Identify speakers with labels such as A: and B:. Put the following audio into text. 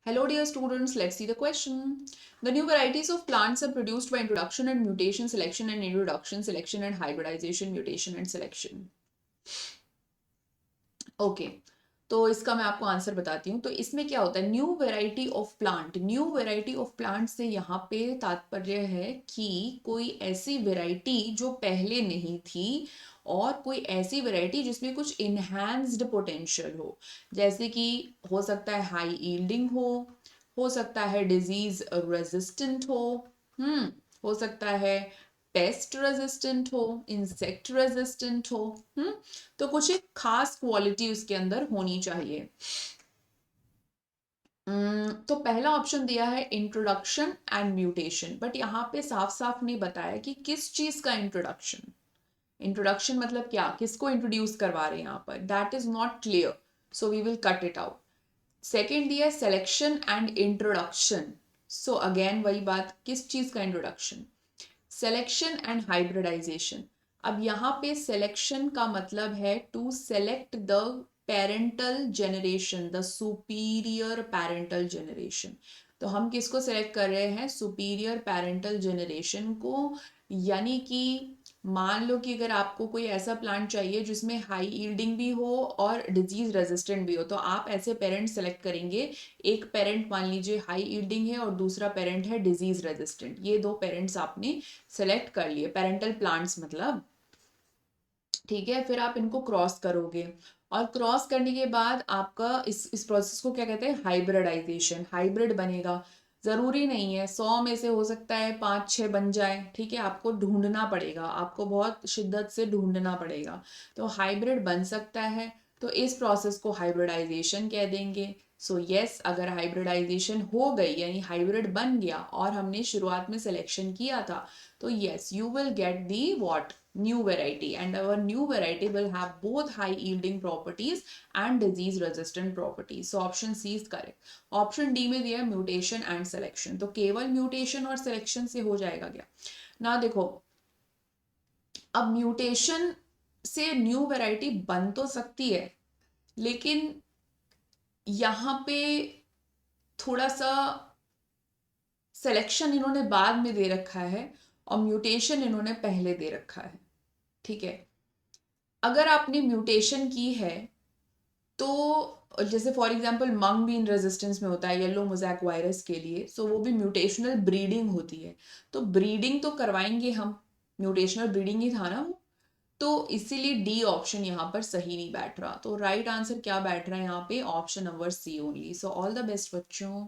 A: Hello dear students, let's see the question. The new varieties of plants are produced by introduction and mutation, selection and introduction, selection and hybridization, mutation and selection. Okay. तो इसका मैं आपको answer बताती हूँ। तो इसमें क्या होता है, new variety of plant. New variety of plant से यहाँ पे तात्पर्य है कि कोई ऐसी वेराइटी जो पहले नहीं थी और कोई ऐसी वेराइटी जिसमें कुछ इन्हांस्ड पोटेंशियल हो, जैसे कि हो सकता है हाई यील्डिंग हो सकता है डिजीज रेजिस्टेंट हम्म हो सकता है पेस्ट रेजिस्टेंट हो, इंसेक्ट रेजिस्टेंट हो। तो कुछ एक खास क्वालिटी उसके अंदर होनी चाहिए। तो पहला ऑप्शन दिया है इंट्रोडक्शन एंड म्यूटेशन, बट यहाँ पे साफ साफ नहीं बताया कि किस चीज का इंट्रोडक्शन। इंट्रोडक्शन मतलब क्या, किसको इंट्रोड्यूस करवा रहे हैं यहाँ पर, that is not clear, so we will cut it out. Second दिया है selection and introduction. So again वही बात, किस चीज का इंट्रोडक्शन। Selection and hybridisation. अब यहाँ पे सिलेक्शन का मतलब है to select the parental generation, the superior parental generation. तो हम किसको सेलेक्ट कर रहे हैं, सुपीरियर पेरेंटल जनरेशन को। यानी कि मान लो कि अगर आपको कोई ऐसा प्लांट चाहिए जिसमें हाई यील्डिंग भी हो और डिजीज रेजिस्टेंट भी हो, तो आप ऐसे पेरेंट सेलेक्ट करेंगे। एक पेरेंट मान लीजिए हाई यील्डिंग है और दूसरा पेरेंट है डिजीज रेजिस्टेंट, ये दो पेरेंट्स आपने सेलेक्ट कर लिए, पेरेंटल प्लांट्स मतलब। ठीक है, फिर आप इनको क्रॉस करोगे और क्रॉस करने के बाद आपका इस प्रोसेस को क्या कहते हैं, हाइब्रिडाइजेशन। हाइब्रिड बनेगा, जरूरी नहीं है 100 में से हो सकता है 5-6 बन जाए। ठीक है, आपको ढूंढना पड़ेगा, आपको बहुत शिद्दत से ढूंढना पड़ेगा, तो हाइब्रिड बन सकता है। तो इस प्रोसेस को हाइब्रिडाइजेशन कह देंगे। सो यस, अगर हाइब्रिडाइजेशन हो गई यानी हाइब्रिड बन गया और हमने शुरुआत में सिलेक्शन किया था, तो yes, you will get the what, new variety, and our new variety will have both high yielding properties and disease resistant properties. So option C is correct. Option D में दिया है mutation and selection, तो केवल mutation और selection से हो जाएगा क्या ना। देखो, अब mutation से new variety बन तो सकती है, लेकिन यहाँ पे थोड़ा सा सिलेक्शन इन्होंने बाद में दे रखा है और म्यूटेशन इन्होंने पहले दे रखा है। ठीक है, अगर आपने म्यूटेशन की है तो जैसे फॉर एग्जांपल मंग बीन रेजिस्टेंस में होता है येलो मोजैक वायरस के लिए, सो वो भी म्यूटेशनल ब्रीडिंग होती है। तो ब्रीडिंग तो करवाएंगे हम, म्यूटेशनल ब्रीडिंग ही था ना वो। तो इसीलिए डी ऑप्शन यहाँ पर सही नहीं बैठ रहा। तो राइट आंसर क्या बैठ रहा है यहाँ पे, option number C only. So all the best बच्चों।